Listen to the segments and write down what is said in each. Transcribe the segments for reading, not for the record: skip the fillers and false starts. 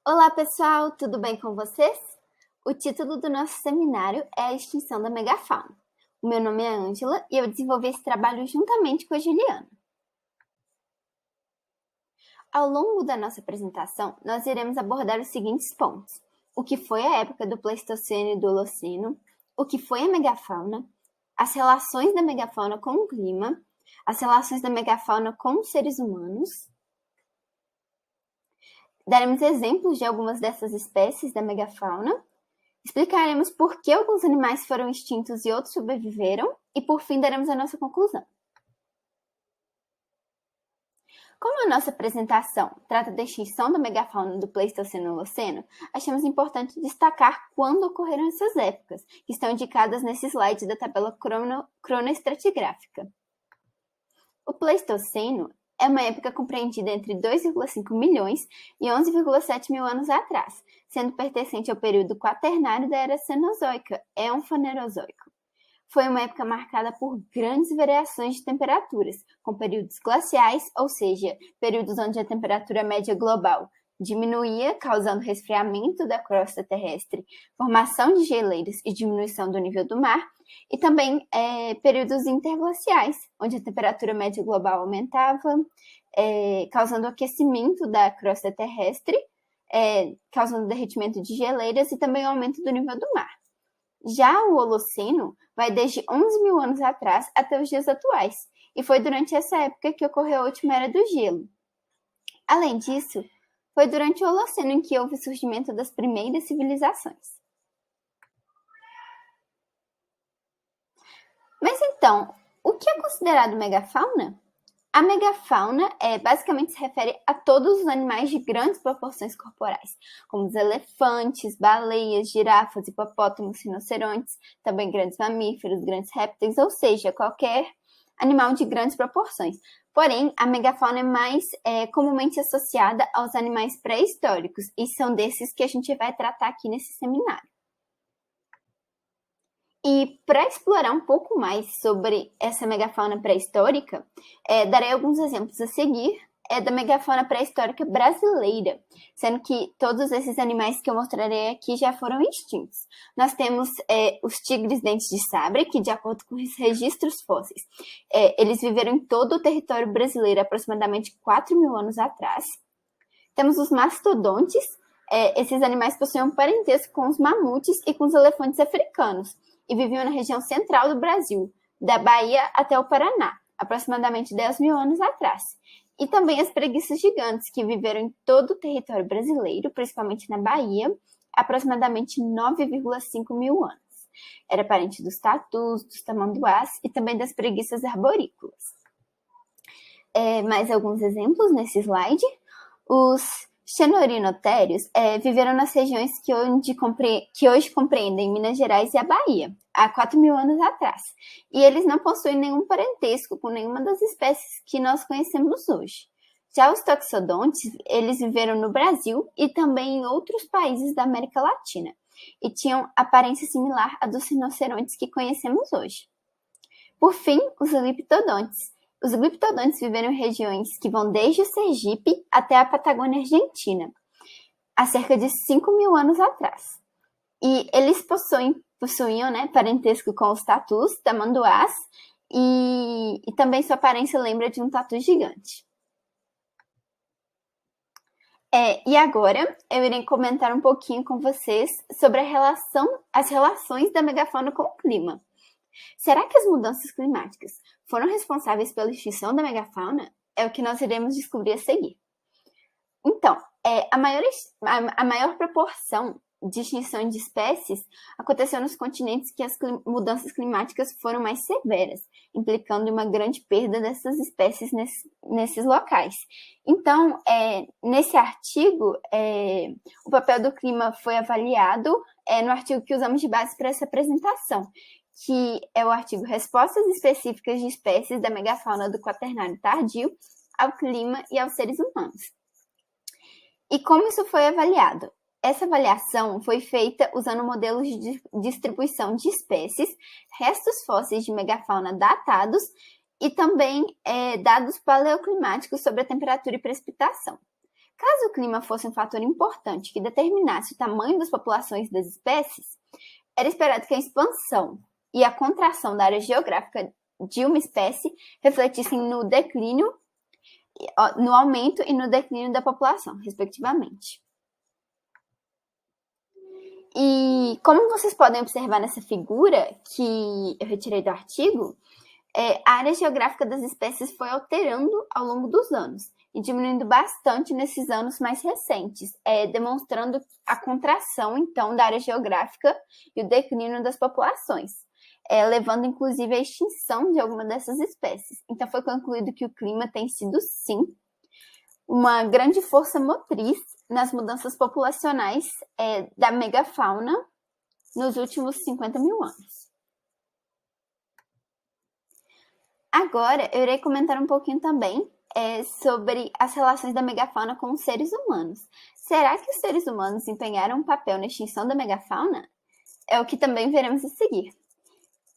Olá pessoal, tudo bem com vocês? O título do nosso seminário é A Extinção da Megafauna. O meu nome é Ângela e eu desenvolvi esse trabalho juntamente com a Juliana. Ao longo da nossa apresentação, nós iremos abordar os seguintes pontos: o que foi a época do Pleistoceno e do Holoceno, o que foi a megafauna, as relações da megafauna com o clima, as relações da megafauna com os seres humanos. Daremos exemplos de algumas dessas espécies da megafauna, explicaremos por que alguns animais foram extintos e outros sobreviveram, e por fim daremos a nossa conclusão. Como a nossa apresentação trata da extinção da megafauna do Pleistoceno e Holoceno, achamos importante destacar quando ocorreram essas épocas, que estão indicadas nesse slide da tabela cronoestratigráfica. O Pleistoceno é uma época compreendida entre 2,5 milhões e 11,7 mil anos atrás, sendo pertencente ao período quaternário da Era Cenozoica, Éon Fanerozoico. Foi uma época marcada por grandes variações de temperaturas, com períodos glaciais, ou seja, períodos onde a temperatura média global diminuía, causando resfriamento da crosta terrestre, formação de geleiras e diminuição do nível do mar, e também períodos interglaciais, onde a temperatura média global aumentava, causando aquecimento da crosta terrestre, causando derretimento de geleiras e também aumento do nível do mar. Já o Holoceno vai desde 11 mil anos atrás até os dias atuais, e foi durante essa época que ocorreu a última era do gelo. Além disso, foi durante o Holoceno em que houve o surgimento das primeiras civilizações. Mas então, o que é considerado megafauna? A megafauna basicamente se refere a todos os animais de grandes proporções corporais, como os elefantes, baleias, girafas, hipopótamos, rinocerontes, também grandes mamíferos, grandes répteis, ou seja, qualquer animal de grandes proporções. Porém, a megafauna é mais comumente associada aos animais pré-históricos, e são desses que a gente vai tratar aqui nesse seminário. E para explorar um pouco mais sobre essa megafauna pré-histórica, darei alguns exemplos a seguir da megafauna pré-histórica brasileira, sendo que todos esses animais que eu mostrarei aqui já foram extintos. Nós temos os tigres dentes de sabre, que de acordo com os registros fósseis, eles viveram em todo o território brasileiro aproximadamente 4 mil anos atrás. Temos os mastodontes, esses animais possuíam parentesco com os mamutes e com os elefantes africanos, e viviam na região central do Brasil, da Bahia até o Paraná, aproximadamente 10 mil anos atrás. E também as preguiças gigantes, que viveram em todo o território brasileiro, principalmente na Bahia, aproximadamente 9,5 mil anos. Era parente dos tatus, dos tamanduás e também das preguiças arborícolas. Mais alguns exemplos nesse slide. Os xenorinotérios viveram nas regiões que hoje compreendem Minas Gerais e a Bahia, há 4 mil anos atrás. E eles não possuem nenhum parentesco com nenhuma das espécies que nós conhecemos hoje. Já os toxodontes, eles viveram no Brasil e também em outros países da América Latina, e tinham aparência similar à dos rinocerontes que conhecemos hoje. Por fim, os gliptodontes. Os gliptodontes viveram em regiões que vão desde o Sergipe até a Patagônia Argentina, há cerca de 5 mil anos atrás. E eles possuíam parentesco com os tatus, tamanduás, e também sua aparência lembra de um tatu gigante. E agora eu irei comentar um pouquinho com vocês sobre as relações da megafauna com o clima. Será que as mudanças climáticas foram responsáveis pela extinção da megafauna? É o que nós iremos descobrir a seguir. Então, a maior proporção de extinção de espécies aconteceu nos continentes que as mudanças climáticas foram mais severas, implicando uma grande perda dessas espécies nesses locais. Então, nesse artigo, o papel do clima foi avaliado no artigo que usamos de base para essa apresentação, que é o artigo Respostas Específicas de Espécies da Megafauna do Quaternário Tardio ao Clima e aos Seres Humanos. E como isso foi avaliado? Essa avaliação foi feita usando modelos de distribuição de espécies, restos fósseis de megafauna datados e também dados paleoclimáticos sobre a temperatura e precipitação. Caso o clima fosse um fator importante que determinasse o tamanho das populações das espécies, era esperado que a expansão e a contração da área geográfica de uma espécie refletissem no declínio, no aumento e no declínio da população, respectivamente. E como vocês podem observar nessa figura que eu retirei do artigo, a área geográfica das espécies foi alterando ao longo dos anos e diminuindo bastante nesses anos mais recentes, demonstrando a contração, então, da área geográfica e o declínio das populações, levando, inclusive, à extinção de alguma dessas espécies. Então, foi concluído que o clima tem sido, sim, uma grande força motriz nas mudanças populacionais da megafauna nos últimos 50 mil anos. Agora, eu irei comentar um pouquinho também sobre as relações da megafauna com os seres humanos. Será que os seres humanos desempenharam um papel na extinção da megafauna? É o que também veremos a seguir.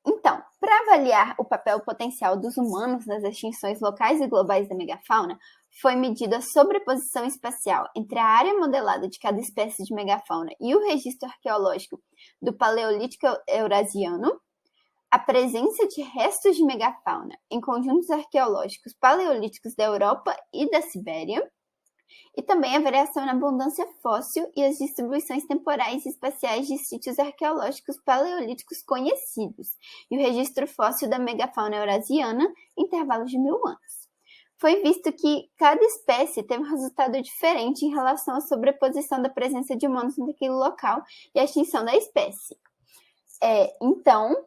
Então, para avaliar o papel potencial dos humanos nas extinções locais e globais da megafauna, foi medida a sobreposição espacial entre a área modelada de cada espécie de megafauna e o registro arqueológico do Paleolítico Eurasiano, a presença de restos de megafauna em conjuntos arqueológicos paleolíticos da Europa e da Sibéria, e também a variação na abundância fóssil e as distribuições temporais e espaciais de sítios arqueológicos paleolíticos conhecidos, e o registro fóssil da megafauna eurasiana em intervalos de 1000 anos. Foi visto que cada espécie teve um resultado diferente em relação à sobreposição da presença de humanos naquele local e a extinção da espécie. Então,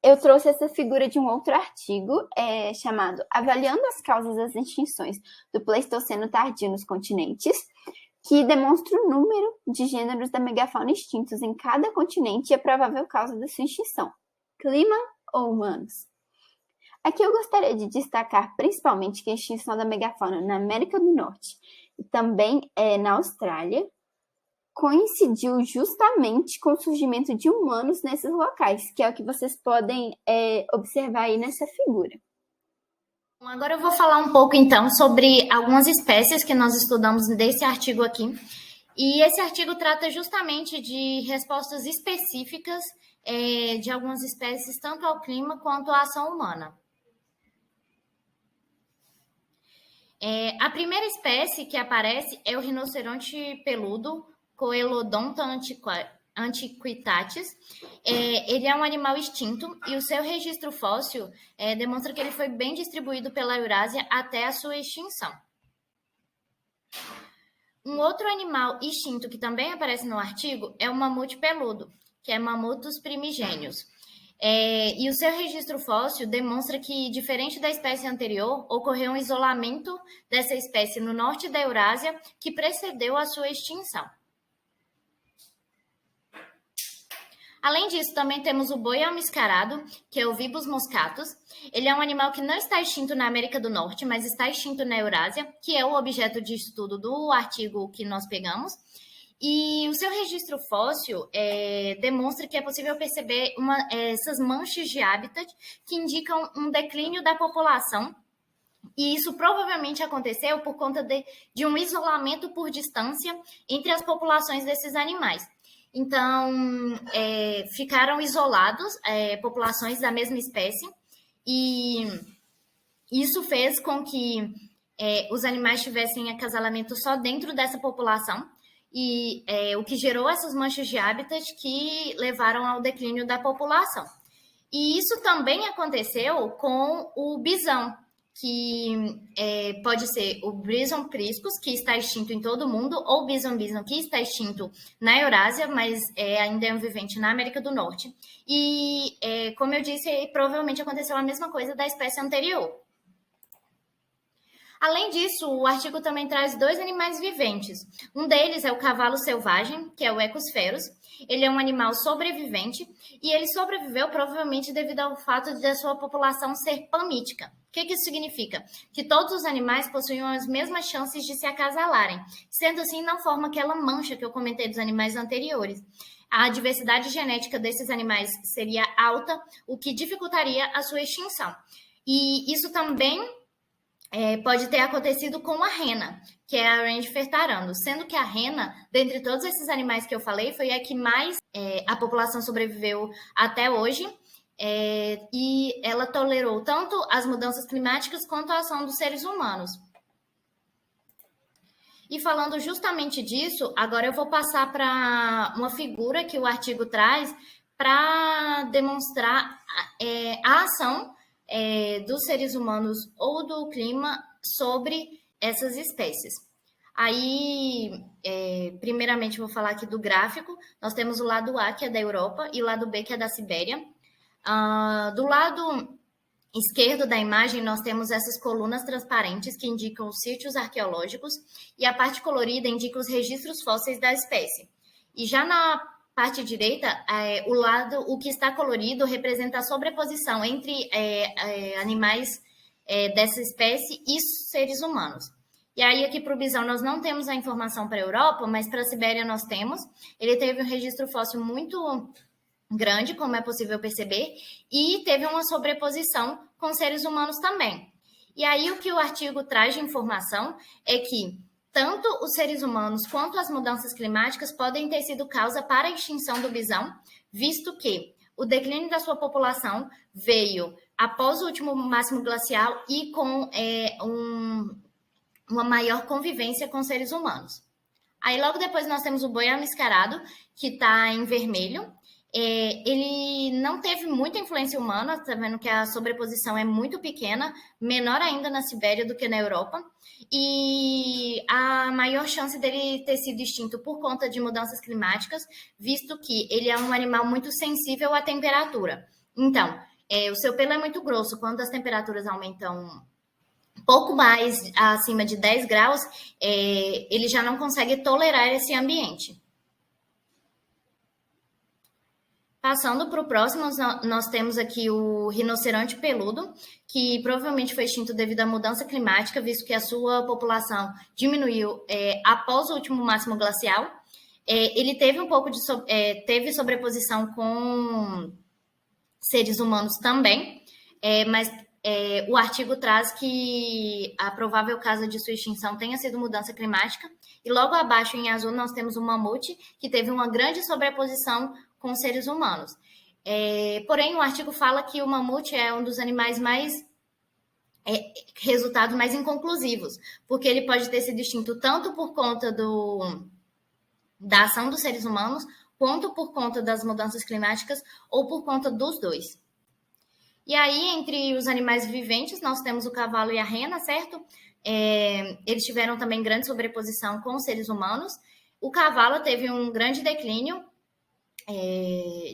eu trouxe essa figura de um outro artigo chamado Avaliando as Causas das Extinções do Pleistoceno Tardio nos Continentes, que demonstra o número de gêneros da megafauna extintos em cada continente e a provável causa da sua extinção: clima ou humanos. Aqui eu gostaria de destacar principalmente que a extinção da megafauna na América do Norte e também na Austrália coincidiu justamente com o surgimento de humanos nesses locais, que é o que vocês podem observar aí nessa figura. Agora eu vou falar um pouco, então, sobre algumas espécies que nós estudamos desse artigo aqui. E esse artigo trata justamente de respostas específicas de algumas espécies, tanto ao clima quanto à ação humana. A primeira espécie que aparece é o rinoceronte peludo, Coelodonta antiquitatis. Ele é um animal extinto e o seu registro fóssil demonstra que ele foi bem distribuído pela Eurásia até a sua extinção. Um outro animal extinto que também aparece no artigo é o mamute peludo, que é Mammutus primigenius. E o seu registro fóssil demonstra que, diferente da espécie anterior, ocorreu um isolamento dessa espécie no norte da Eurásia que precedeu a sua extinção. Além disso, também temos o boi almiscarado, que é o Vibus moscatus. Ele é um animal que não está extinto na América do Norte, mas está extinto na Eurásia, que é o objeto de estudo do artigo que nós pegamos. E o seu registro fóssil demonstra que é possível perceber essas manchas de hábitat que indicam um declínio da população. E isso provavelmente aconteceu por conta de um isolamento por distância entre as populações desses animais. Então, ficaram isolados populações da mesma espécie e isso fez com que os animais tivessem acasalamento só dentro dessa população e o que gerou essas manchas de hábitat que levaram ao declínio da população. E isso também aconteceu com o bisão, que pode ser o Bison crispus, que está extinto em todo o mundo, ou o Bison que está extinto na Eurásia, mas ainda é um vivente na América do Norte. E, como eu disse, provavelmente aconteceu a mesma coisa da espécie anterior. Além disso, o artigo também traz 2 animais viventes. Um deles é o cavalo selvagem, que é o Ecosferus. Ele é um animal sobrevivente e ele sobreviveu provavelmente devido ao fato de a sua população ser pamítica. O que isso significa? Que todos os animais possuíam as mesmas chances de se acasalarem. Sendo assim, não forma aquela mancha que eu comentei dos animais anteriores. A diversidade genética desses animais seria alta, o que dificultaria a sua extinção. E isso também pode ter acontecido com a rena, que é a Rangifer tarandus, sendo que a rena, dentre todos esses animais que eu falei, foi a que mais a população sobreviveu até hoje, e ela tolerou tanto as mudanças climáticas quanto a ação dos seres humanos. E falando justamente disso, agora eu vou passar para uma figura que o artigo traz para demonstrar a ação dos seres humanos ou do clima sobre essas espécies. Aí, primeiramente, vou falar aqui do gráfico. Nós temos o lado A, que é da Europa, e o lado B, que é da Sibéria. Do lado esquerdo da imagem, nós temos essas colunas transparentes que indicam os sítios arqueológicos e a parte colorida indica os registros fósseis da espécie. E já na parte direita, o que está colorido representa a sobreposição entre animais dessa espécie e seres humanos. E aí, aqui para o bisão, nós não temos a informação para a Europa, mas para a Sibéria nós temos. Ele teve um registro fóssil muito grande, como é possível perceber, e teve uma sobreposição com seres humanos também. E aí o que o artigo traz de informação é que tanto os seres humanos quanto as mudanças climáticas podem ter sido causa para a extinção do bisão, visto que o declínio da sua população veio após o último máximo glacial e com uma maior convivência com seres humanos. Aí logo depois nós temos o boi amiscarado, que está em vermelho. Ele não teve muita influência humana, tá vendo que a sobreposição é muito pequena, menor ainda na Sibéria do que na Europa, e a maior chance dele ter sido extinto por conta de mudanças climáticas, visto que ele é um animal muito sensível à temperatura. Então, o seu pelo é muito grosso, quando as temperaturas aumentam pouco mais acima de 10 graus, ele já não consegue tolerar esse ambiente. Passando para o próximo, nós temos aqui o rinoceronte peludo, que provavelmente foi extinto devido à mudança climática, visto que a sua população diminuiu após o último máximo glacial. Ele teve teve sobreposição com seres humanos também, mas o artigo traz que a provável causa de sua extinção tenha sido mudança climática. E logo abaixo, em azul, nós temos o mamute, que teve uma grande sobreposição com seres humanos. Porém, o artigo fala que o mamute é um dos animais resultados mais inconclusivos, porque ele pode ter sido extinto tanto por conta da ação dos seres humanos, quanto por conta das mudanças climáticas, ou por conta dos dois. E aí, entre os animais viventes, nós temos o cavalo e a rena, certo? Eles tiveram também grande sobreposição com os seres humanos. O cavalo teve um grande declínio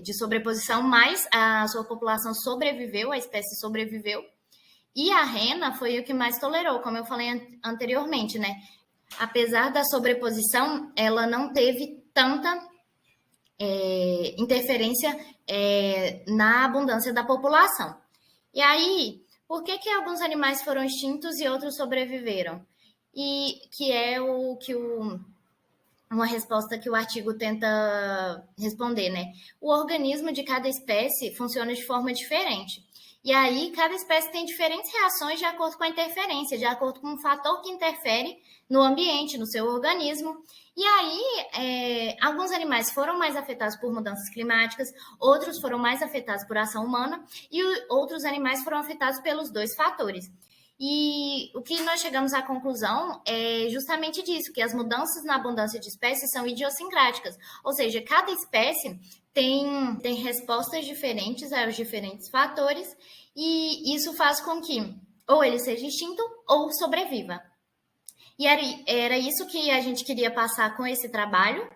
de sobreposição, mas a sua população sobreviveu, a espécie sobreviveu. E a rena foi o que mais tolerou, como eu falei anteriormente, né? Apesar da sobreposição, ela não teve tanta interferência na abundância da população. E aí, por que alguns animais foram extintos e outros sobreviveram? E que é uma resposta que o artigo tenta responder, né? O organismo de cada espécie funciona de forma diferente. E aí, cada espécie tem diferentes reações de acordo com a interferência, de acordo com um fator que interfere no ambiente, no seu organismo. E aí, alguns animais foram mais afetados por mudanças climáticas, outros foram mais afetados por ação humana, e outros animais foram afetados pelos dois fatores. E o que nós chegamos à conclusão é justamente disso, que as mudanças na abundância de espécies são idiosincráticas, ou seja, cada espécie tem respostas diferentes aos diferentes fatores, e isso faz com que ou ele seja extinto ou sobreviva. E era isso que a gente queria passar com esse trabalho.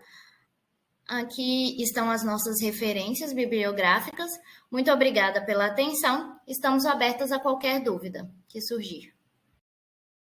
Aqui estão as nossas referências bibliográficas. Muito obrigada pela atenção. Estamos abertas a qualquer dúvida que surgir.